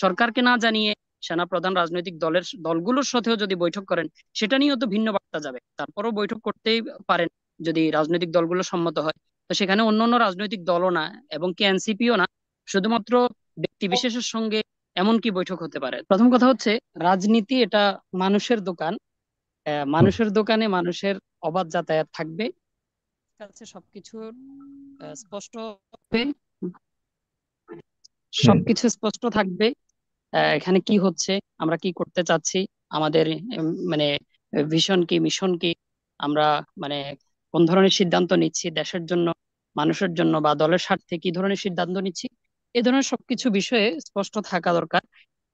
সরকারকে না জানিয়ে সেনাপ্রধান রাজনৈতিক দলগুলোর সাথেও যদি বৈঠক করেন, সেটা নিয়েও তো ভিন্ন বার্তা যাবে। তারপরও বৈঠক করতেই পারেন যদি রাজনৈতিক দলগুলো সম্মত হয়। তো সেখানে অন্য অন্য রাজনৈতিক দলও না, এবং কি এনসিপিও না, শুধুমাত্র ব্যক্তি বিশেষের সঙ্গে এমন কি বৈঠক হতে পারে? প্রথম কথা হচ্ছে, রাজনীতি এটা মানুষের দোকান। হুম, মানুষের দোকানে মানুষের অবাধ যাতায়াত থাকবে, কাছে সবকিছু স্পষ্ট হবে, হুম, সবকিছু স্পষ্ট থাকবে। এখানে কি হচ্ছে, আমরা কি করতে চাচ্ছি, আমাদের মানে ভিশন কি, মিশন কি, আমরা মানে কোন ধরনের সিদ্ধান্ত নিচ্ছি দেশের জন্য, মানুষের জন্য, বা দলের স্বার্থে কি ধরনের সিদ্ধান্ত নিচ্ছি, এ ধরনের সবকিছু বিষয়ে স্পষ্ট থাকা দরকার।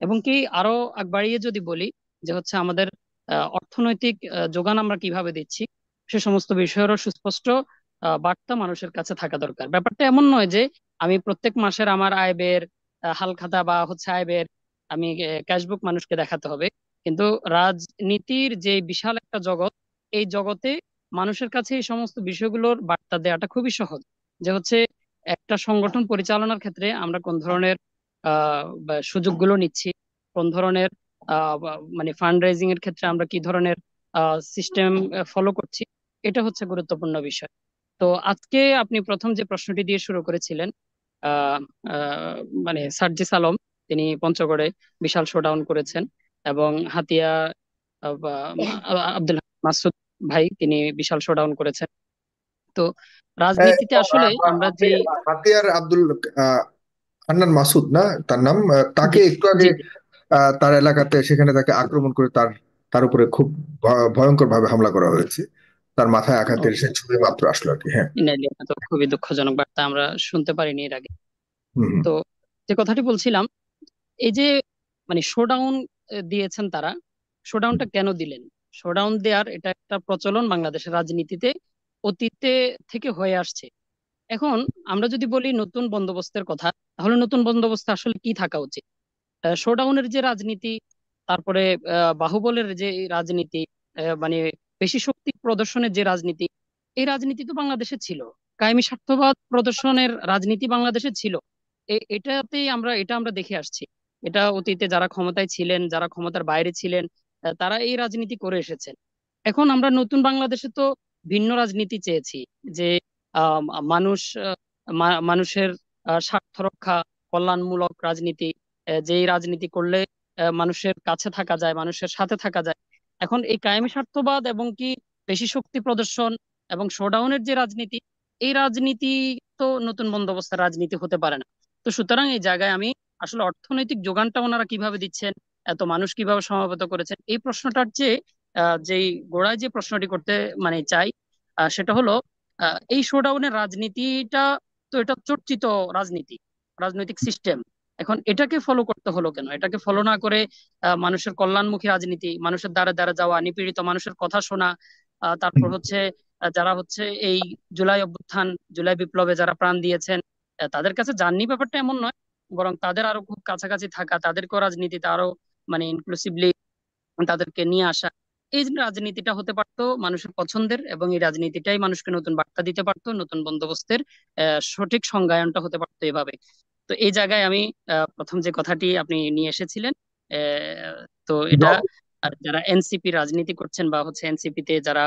এবং কি আরো আগ বাড়িয়ে যদি বলি, যে হচ্ছে আমাদের অর্থনৈতিক যোগান আমরা কিভাবে দিচ্ছি, সে সমস্ত বিষয়েরও সুস্পষ্ট বার্তা মানুষের কাছে থাকা দরকার। ব্যাপারটা এমন নয় যে আমি প্রত্যেক মাসের আমার আয় ব্যয়ের হালখাতা বা হচ্ছে আয় ব্যয়ের আমি ক্যাশবুক মানুষকে দেখাতে হবে। কিন্তু রাজনীতির যে বিশাল একটা জগৎ, এই জগতে মানুষের কাছে এই সমস্ত বিষয়গুলোর বার্তা দেওয়াটা খুবই সহজ। যে হচ্ছে একটা সংগঠন পরিচালনার ক্ষেত্রে আমরা কোন ধরনের বা সুযোগগুলো নিচ্ছি, কোন ধরনের মানে ফান্ড রেজিং এর ক্ষেত্রে আমরা কি ধরনের সিস্টেম ফলো করছি, এটা হচ্ছে গুরুত্বপূর্ণ বিষয়। তো আজকে আপনি প্রথম যে প্রশ্নটি দিয়ে শুরু করেছিলেন, আহ আহ, মানে সার্জিস আলম, তিনি পঞ্চগড়ে বিশাল শোডাউন করেছেন, এবং হাতিয়া আব্দুল মাসুদ ভাই, তিনি বিশাল শোডাউন করেছেন। তো রাজনীতিতে এবং আসলে আমরা আপনি যে হাতিয়ার আব্দুল আহ, হান্নান মাসুদ না তার নাম, জি তাকে একটু আগে জি জি তার এলাকাতে সেখানে তাকে আক্রমণ করে তার তার উপরে খুব ভয়ঙ্কর ভাবে হামলা করা হয়েছে। তার মাথায় ও, আঘাতের সে ছবি মাত্র আসলো আর কি। হ্যাঁ। এটা তো খুবই দুঃখজনক বার্তা, আমরা শুনতে পারিনি এর আগে। হুম, হুম, তো যে কথাটি বলছিলাম, এই যে মানে শোডাউন দিয়েছেন তারা, শোডাউনটা কেন দিলেন? শোডাউন দেওয়ার এটা একটা প্রচলন বাংলাদেশের রাজনীতিতে অতীতে থেকে হয়ে আসছে। এখন আমরা যদি বলি নতুন বন্দোবস্তের কথা, তাহলে নতুন বন্দোবস্ত আসলে কি থাকা উচিত? শোডাউনের যে রাজনীতি, তারপরে বাহুবলের যে রাজনীতি, মানে পেশি শক্তি প্রদর্শনের যে রাজনীতি, এই রাজনীতি তো বাংলাদেশে ছিল। কায়েমি স্বার্থবাদ প্রদর্শনের রাজনীতি বাংলাদেশে ছিল। এটা আমরা দেখে আসছি। এটা অতীতে যারা ক্ষমতায় ছিলেন, যারা ক্ষমতার বাইরে ছিলেন, তারা এই রাজনীতি করে এসেছেন। এখন আমরা নতুন বাংলাদেশে তো ভিন্ন রাজনীতি চেয়েছি, যে আহ, মানুষ মানুষের স্বার্থ রক্ষা, কল্যাণমূলক রাজনীতি, যেই রাজনীতি করলে মানুষের কাছে থাকা যায়, মানুষের সাথে থাকা যায়। এখন এই কায়েমি স্বার্থবাদ এবং কি পেশি শক্তি প্রদর্শন এবং শোডাউনের যে রাজনীতি, এই রাজনীতি তো নতুন বন্দোবস্তের রাজনীতি হতে পারে না। তো সুতরাং এই জায়গায় আমি আসলে অর্থনৈতিক যোগানটা ওনারা কিভাবে দিচ্ছেন, এত মানুষ কিভাবে সমাবেত করেছেন, এই প্রশ্নটার চেয়ে যেই গোড়ায় যে প্রশ্নটি করতে মানে চাই, সেটা হলো এই শোডাউনের রাজনীতিটা তো এটা চর্চিত রাজনীতি, রাজনৈতিক সিস্টেম। এখন এটাকে ফলো করতে হলো কেন? এটাকে ফলো না করে মানুষের কল্যাণমুখী রাজনীতি, মানুষের দ্বারে দ্বারে যাওয়া, নিপীড়িত মানুষের কথা শোনা, তারপর হুম। হচ্ছে যারা হচ্ছে এই জুলাই অভ্যুত্থান, জুলাই বিপ্লবে যারা প্রাণ দিয়েছেন, তাদের কাছে যাননি ব্যাপারটা এমন নয়, বরং তাদের আরো খুব কাছাকাছি থাকা, তাদেরকেও রাজনীতিতে আরো মানে ইনক্লুসিভলি তাদেরকে নিয়ে আসা, এই যে রাজনীতিটা হতে পারতো মানুষের পছন্দের, এবং এই রাজনীতিটাই মানুষকে নতুন বার্তা দিতে পারতো, নতুন বন্দোবস্তের সঠিক সংজ্ঞায়নটা হতে পারতো এভাবে। তো এই জায়গায় আমি প্রথম যে কথাটি আপনি নিয়ে এসেছিলেন, তো এটা যারা এনসিপি রাজনীতি করছেন বা হচ্ছে এনসিপি তে যারা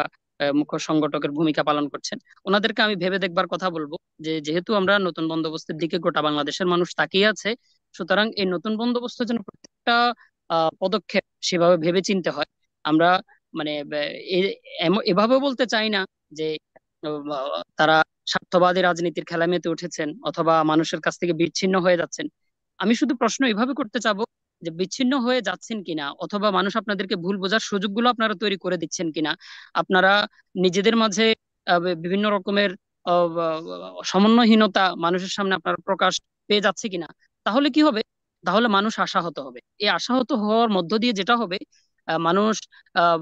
মুখ্য সংগঠকের ভূমিকা পালন করছেন, ওনাদেরকে আমি ভেবে দেখবার কথা বলবো, যে যেহেতু আমরা নতুন বন্দোবস্তের দিকে গোটা বাংলাদেশের মানুষ তাকিয়ে আছে, সুতরাং এই নতুন বন্দোবস্ত যেন প্রত্যেকটা পদক্ষেপ সেভাবে ভেবে চিন্তে হয়। আমরা মানে এভাবে বলতে চাই না যে তারা স্বার্থবাদী রাজনীতির খেলা মেতে উঠেছেন অথবা মানুষের কাছ থেকে বিচ্ছিন্ন হয়ে যাচ্ছেন। আমি শুধু প্রশ্ন এভাবে করতে চাবো, যে বিচ্ছিন্ন হয়ে যাচ্ছেন কিনা, অথবা মানুষ আপনাদেরকে ভুল বোঝার সুযোগগুলো আপনারা তৈরি করে দিচ্ছেন কিনা, আপনারা নিজেদের মাঝে বিভিন্ন রকমের সমন্বয়হীনতা মানুষের সামনে আপনার প্রকাশ পেয়ে যাচ্ছে কিনা। তাহলে কি হবে? তাহলে মানুষ আশাহত হবে। এই আশাহত হওয়ার মধ্য দিয়ে যেটা হবে, মানুষ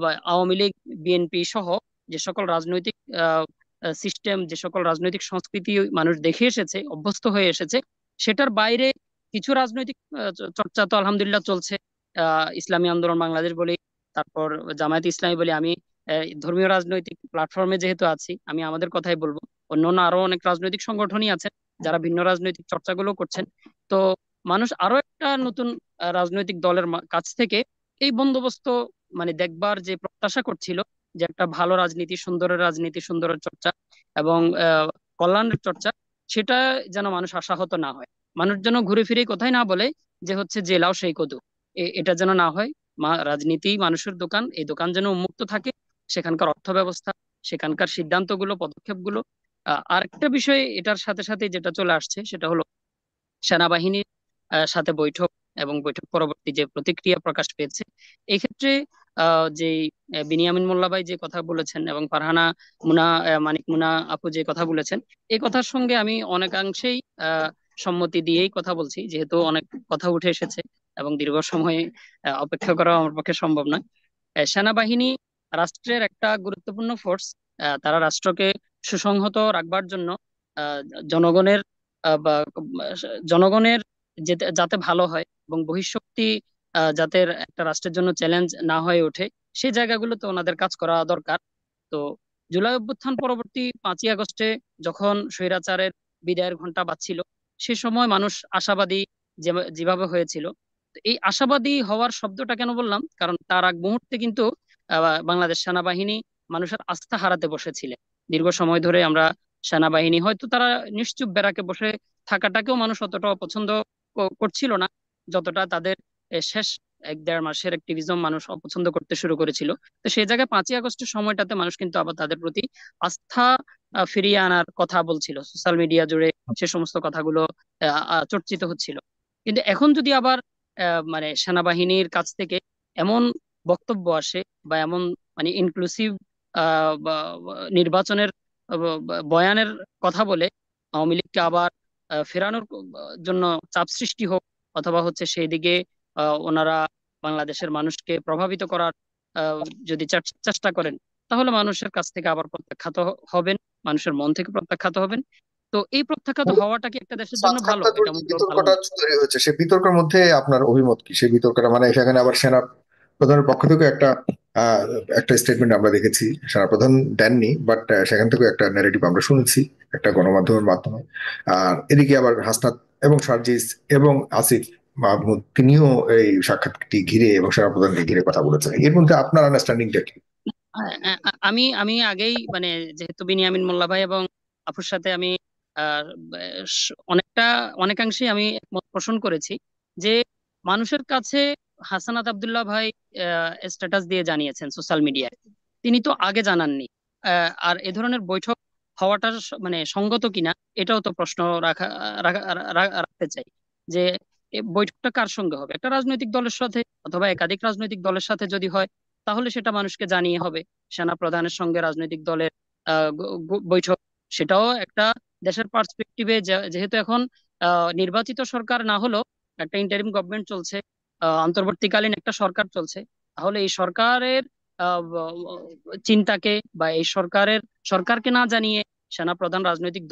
বা আওয়ামী লীগ, বিএনপি সহ যে সকল রাজনৈতিক সিস্টেম, যে সকল রাজনৈতিক সংস্কৃতি মানুষ দেখে এসেছে, অভ্যস্ত হয়ে এসেছে, সেটার বাইরে কিছু রাজনৈতিক চর্চা তো আলহামদুলিল্লাহ চলছে। ইসলামী আন্দোলন বাংলাদেশ বলি, তারপর জামায়াত ইসলামী বলি, আমি ধর্মীয় রাজনৈতিক প্ল্যাটফর্মে যেহেতু আছি, আমি আমাদের কথাই বলবো। অন্যান্য আরো অনেক রাজনৈতিক সংগঠনই আছেন যারা ভিন্ন রাজনৈতিক চর্চাগুলো করছেন। তো মানুষ আরো একটা নতুন রাজনৈতিক দলের কাছ থেকে এই বন্দোবস্ত মানে দেখবার যে প্রত্যাশা করছিল, যে একটা ভালো রাজনীতি, সুন্দরের রাজনীতি, সুন্দরের চর্চা এবং কল্যাণের চর্চা, সেটা যেন মানুষ আশাহত না হয়। মানুষ যেন ঘুরে ফিরে কোথায় না বলে যে হচ্ছে যে লাও সেই কদু, এটা যেন না হয়। রাজনীতি মানুষের দোকান, এই দোকান যেন উন্মুক্ত থাকে। সেখানকার অর্থ ব্যবস্থা, সেখানকার সিদ্ধান্তগুলো, পদক্ষেপগুলো। আর একটা বিষয় এটার সাথে সাথে যেটা চলে আসছে, সেটা হলো সেনাবাহিনীর সাথে বৈঠক এবং বৈঠক পরবর্তী যে প্রতিক্রিয়া প্রকাশ পেয়েছে। এই ক্ষেত্রে যে বিনিয়ামিন মোল্লা ভাই যে কথা বলেছেন এবং ফারহানা মুনা, মানিক মুনা আপু যে কথা বলেছেন, এই কথার সঙ্গে আমি অনেকাংশেই সম্মতি দিয়েই কথা বলছি, যেহেতু অনেক কথা উঠে এসেছে এবং দীর্ঘ সময় অপেক্ষা করা আমার পক্ষে সম্ভব নয়। সেনাবাহিনী রাষ্ট্রের একটা গুরুত্বপূর্ণ ফোর্স। তারা রাষ্ট্রকে সুসংহত রাখবার জন্য আহ, জনগণের বা জনগণের যাতে ভালো হয় এবং বহিঃশক্তি যাতে একটা রাষ্ট্রের জন্য চ্যালেঞ্জ না হয়ে ওঠে, সেই জায়গাগুলোতে ওনাদের কাজ করা দরকার। তো জুলাই অভ্যুত্থান পরবর্তী 5ই আগস্টে যখন স্বৈরাচারের বিদায়ের ঘন্টা বাজছিল, সে সময় মানুষ আশাবাদী যেভাবে হয়েছিল। তো এই আশাবাদী হওয়ার শব্দটা কেন বললাম, কারণ তার আগ মুহূর্তে কিন্তু বাংলাদেশ সেনাবাহিনী মানুষের আস্থা হারাতে বসেছিলেন। দীর্ঘ সময় ধরে আমরা সেনাবাহিনী, হয়তো তারা নিশ্চুপ ব্যারাকে বসে থাকাটাকেও মানুষ অতটা পছন্দ করছিল না, যতটা তাদের শেষ 1-1.5 মাসের অ্যাক্টিভিজম মানুষ অপছন্দ করতে শুরু করেছিল। তো সেই জায়গায় 5ই আগস্টের সময়টাতে মানুষ কিন্তু আবার তাদের প্রতি আস্থা ফিরিয়ে আনার কথা বলছিল, সোশ্যাল মিডিয়া জুড়ে সে সমস্ত কথাগুলো চর্চিত হচ্ছিল। কিন্তু এখন যদি আবার মানে সেনাবাহিনীর কাছ থেকে এমন বক্তব্য আসে বা এমন মানে ইনক্লুসিভ নির্বাচনের বয়ানের কথা বলে আওয়ামী লীগকে আবার ফেরানোর জন্য চাপ সৃষ্টি হোক, অথবা হচ্ছে সেই দিকে ওনারা বাংলাদেশের মানুষকে প্রভাবিত করার আহ, যদি চেষ্টা করেন, তাহলে মানুষের কাছ থেকে আবার প্রত্যাখ্যাত হবেন, মানুষের মন থেকে প্রত্যাখ্যাত হবেন। তো এই প্রত্যাখ্যাত হওয়াটা কি একটা দেশের জন্য আজকাল ভালো? তারপর এটা যে মোটেও ভালো বিতর্কটা না। তৈরি হয়েছে সেই বিতর্কের মধ্যে আপনার অভিমত কি? সেই বিতর্কটা মানে সেখানে আবার সেনা প্রধানের পক্ষ থেকে আহ, একটা স্টেটমেন্ট আমরা দেখেছি, সেনা প্রধান দেননি, বাট সেখান থেকে একটা ন্যারেটিভ আমরা শুনেছি একটা গণমাধ্যমের মাধ্যমে। আর এদিকে আবার হাসনাত এবং সার্জিস এবং আসিফ মাহমুদ তিনিও এই সাক্ষাৎটি ঘিরে এবং সেনা প্রধানকে ঘিরে কথা বলেছেন। এর মধ্যে আপনার আন্ডারস্ট্যান্ডিংটা কি? আমি আগেই মানে, যেহেতু বিনিয়ামিন মোল্লা ভাই এবং আপুর সাথে আমি আহ, অনেকটা অনেকাংশেই আমি একমত পোষণ করেছি যে মানুষের কাছে হাসানাত আব্দুল্লাহ ভাই স্ট্যাটাস দিয়ে জানিয়েছেন সোশ্যাল মিডিয়ায়, তিনি তো আগে জানাননি। আর এ ধরনের বৈঠক হওয়াটা মানে সঙ্গত কিনা, এটাও তো প্রশ্ন রাখতে চাই। যে বৈঠকটা কার সঙ্গে হবে? একটা রাজনৈতিক দলের সাথে অথবা একাধিক রাজনৈতিক দলের সাথে যদি হয়, তাহলে সেটা মানুষকে জানিয়ে হবে। সেনা প্রধানের সঙ্গে রাজনৈতিক দলের বৈঠক, সেটাও একটা দেশের পার্সপেক্টিভে, যেহেতু এখন নির্বাচিত সরকার না হলেও একটা ইন্টারিম গভর্নমেন্ট চলছে, অন্তর্বর্তীকালীন একটা সরকার চলছে। তাহলে এই সরকারের চিন্তাকে বা এই সরকারকে না জানিয়ে সেনা প্রধান রাজনৈতিক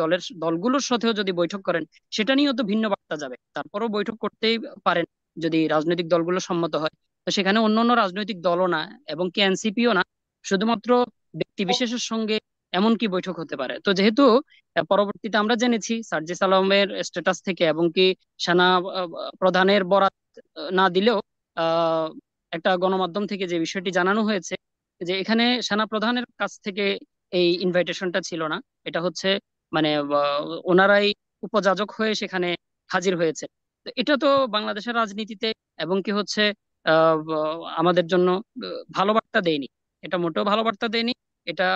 দলগুলোর সাথেও যদি বৈঠক করেন, সেটা নিয়েও তো ভিন্ন বার্তা যাবে। তারপরও বৈঠক করতেই পারেন যদি রাজনৈতিক দলগুলো সম্মত হয়। তো সেখানে অন্য অন্য রাজনৈতিক দলও না এবং কি এনসিপিও না, শুধুমাত্র ব্যক্তি বিশেষের সঙ্গে এমন কি বৈঠক হতে পারে? তো যেহেতু পরবর্তীতে আমরা জেনেছি সার্জিস আলমের স্ট্যাটাস থেকে এবং কি সেনা প্রধানের বরাত না দিলেও আহ একটা গণমাধ্যম থেকে যে বিষয়টি জানানো হয়েছে, যে এখানে সেনা প্রধানের কাছ থেকে এই ইনভাইটেশনটা ছিল না। এটা হচ্ছে মানে ওনারাই উপযাজক হয়ে সেখানে হাজির হয়েছে। তো এটা তো বাংলাদেশের রাজনীতিতে এবং কি হচ্ছে আমাদের জন্য ভালো বার্তা দেয়নি। এটা মোটেও ভালো বার্তা দেয়নি। এটা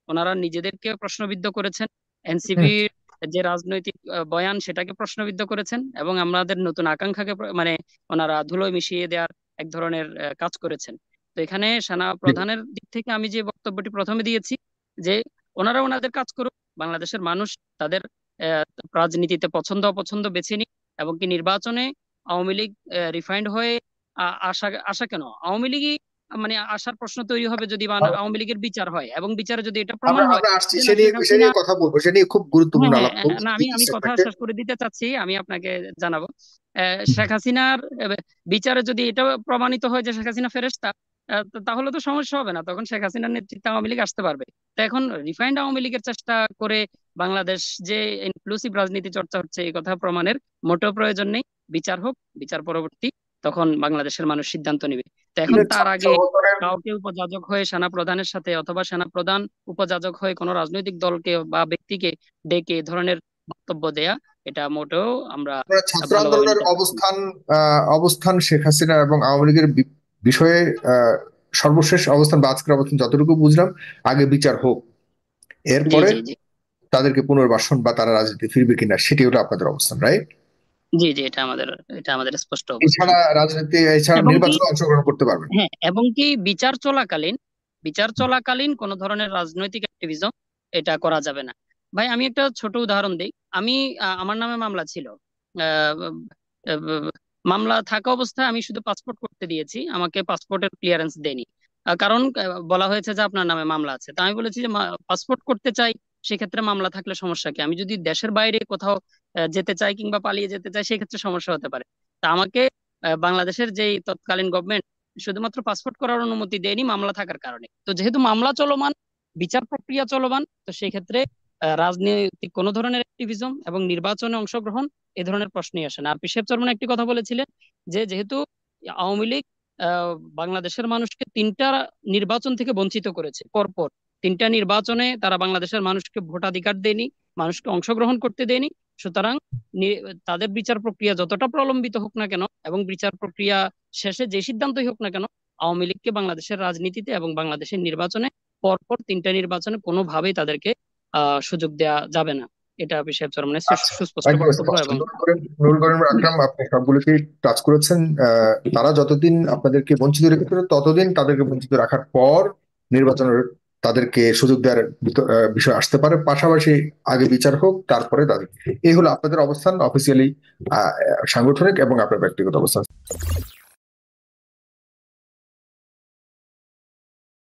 ওনারা নিজেদেরকে প্রশ্নবিদ্ধ করেছেন, হুম। এনসিপির যে রাজনৈতিক বয়ান সেটাকে প্রশ্নবিদ্ধ করেছেন, এবং আমাদের নতুন আকাঙ্ক্ষাকে মানে ওনারা ধুলোয় মিশিয়ে দেওয়ার এক ধরনের কাজ করেছেন। তো এখানে সেনা প্রধানের দিক থেকে আমি যে বক্তব্যটি প্রথমে দিয়েছি, যে ওনারা ওনাদের কাজ করুক, বাংলাদেশের মানুষ তাদের আহ, রাজনীতিতে পছন্দ অপছন্দ বেছে নিক, এবং কি নির্বাচনে আওয়ামী লীগ রিফাইন্ড হয়ে আশা আশা কেন, আওয়ামী লীগই মানে আসার প্রশ্ন তৈরি হবে যদি আওয়ামী লীগের বিচার হয় এবং বিচারে যদি এটা আমরা প্রমাণ হয় আমরা আসছি, যে সে না নিয়ে শেখ সে হাসিনা। নিয়ে কথা বলবো, সে নিয়ে খুব হ্যাঁ গুরুত্বপূর্ণ হ্যাঁ, আলাপ বলছি না, আমি দ্বিতীয় আমি কথা সেগমেন্টে। শেষ করে দিতে চাচ্ছি, আমি আপনাকে জানাবো। শেখ হাসিনার বিচারে যদি এটা প্রমাণিত হয় যে শেখ হাসিনা ফেরেশতা, তাহলে তো সমস্যা হবে না, তখন শেখ হাসিনার নেতৃত্বে আওয়ামী লীগ আসতে পারবে। তো এখন রিফাইন্ড আওয়ামী লীগের চেষ্টা করে বাংলাদেশ যে ইনক্লুসিভ রাজনীতি চর্চা হচ্ছে, এই কথা প্রমাণের মোটেও প্রয়োজন নেই। বিচার হোক, বিচার পরবর্তী তখন বাংলাদেশের মানুষ সিদ্ধান্ত নেবে। তো এখন তার আগে 6 বছরের কাউকে উপযাজক হয়ে সেনা প্রধানের সাথে অথবা সেনা প্রধান উপযাজক হয়ে কোনো রাজনৈতিক দলকে বা ব্যক্তিকে ডেকে এ ধরনের বক্তব্য দেয়া, এটা মোটেও আমরা ছাত্র ভালোভাবে আন্দোলনের নিতে পারছি না। অবস্থান শেখ হাসিনা এবং আওয়ামী লীগের বিষয়ে আহ, সর্বশেষ অবস্থান বা আজকের অবস্থান যতটুকু বুঝলাম, আগে বিচার হোক, জি এরপরে জি জি। তাদেরকে পুনর্বাসন বা তারা রাজনীতি ফিরবে কিনা সেটি হলো আপনাদের অবস্থান, রাইট? জি জি, এটা আমাদের স্পষ্ট অবস্থান। এছাড়া রাজনীতি, এছাড়া এবং কি, নির্বাচনে অংশগ্রহণ করতে পারবেন? হ্যাঁ, এবং কি বিচার চলাকালীন কোন ধরনের রাজনৈতিক অ্যাক্টিভিজম এটা করা যাবে না। ভাই আমি একটা ছোট উদাহরণ দিই। আমি আমার নামে মামলা ছিল। আহ, আহ, মামলা থাকা অবস্থায় আমি শুধু পাসপোর্ট করতে দিয়েছি, আমাকে পাসপোর্টের ক্লিয়ারেন্স দেয়নি। কারণ বলা হয়েছে যে আপনার নামে মামলা আছে। তা আমি বলেছি যে পাসপোর্ট করতে চাই, সেক্ষেত্রে মামলা থাকলে সমস্যা কি? আমি যদি দেশের বাইরে কোথাও যেতে চাই কিংবা পালিয়ে যেতে চাই, সেক্ষেত্রে সমস্যা হতে পারে। তা আমাকে বাংলাদেশের যেই তৎকালীন গভর্নমেন্ট শুধুমাত্র পাসপোর্ট করার অনুমতি দেয়নি মামলা থাকার কারণে। তো যেহেতু মামলা চলমান, বিচার প্রক্রিয়া চলমান, তো সেই ক্ষেত্রে রাজনৈতিক কোনো ধরনের অ্যাক্টিভিজম এবং নির্বাচনে অংশগ্রহণ এ ধরনের প্রশ্নই আসে না। আর পিসেব চরমন একটি কথা বলেছিলেন যে যেহেতু আওয়ামী লীগ আহ, বাংলাদেশের মানুষকে 3টা নির্বাচন থেকে বঞ্চিত করেছে পরপর, 3টা নির্বাচনে তারা বাংলাদেশের মানুষকে ভোটাধিকার দেয়নি, মানুষকে অংশগ্রহণ করতে দেয়নি। সুতরাং তাদের বিচার প্রক্রিয়া যতটা প্রলম্বিত হোক না কেন এবং বিচার প্রক্রিয়া শেষে যে সিদ্ধান্তই হোক না কেন, আওয়ামী লীগকে বাংলাদেশের রাজনীতিতে এবং বাংলাদেশের নির্বাচনে পরপর 3টা নির্বাচনে কোনোভাবেই তাদেরকে সুযোগ দেওয়া যাবে না। এটা সাহেব চরমনের আচ্ছা, সুস্পষ্ট একদম বক্তব্য। স্পষ্ট। এবং নুরুল করিম আকরাম, আপনি সবগুলোকে টাচ করেছেন। তারা যতদিন আপনাদেরকে বঞ্চিত রেখেছিল, ততদিন তাদেরকে বঞ্চিত রাখার পর নির্বাচনের তাদেরকে সুযোগ দেওয়ার বিষয় আসতে পারে, পাশাপাশি আগে বিচার হোক, তারপরে তাদের। এই হলো আপনাদের অবস্থান অফিসিয়ালি, সাংগঠনিক এবং আপনার ব্যক্তিগত অবস্থান।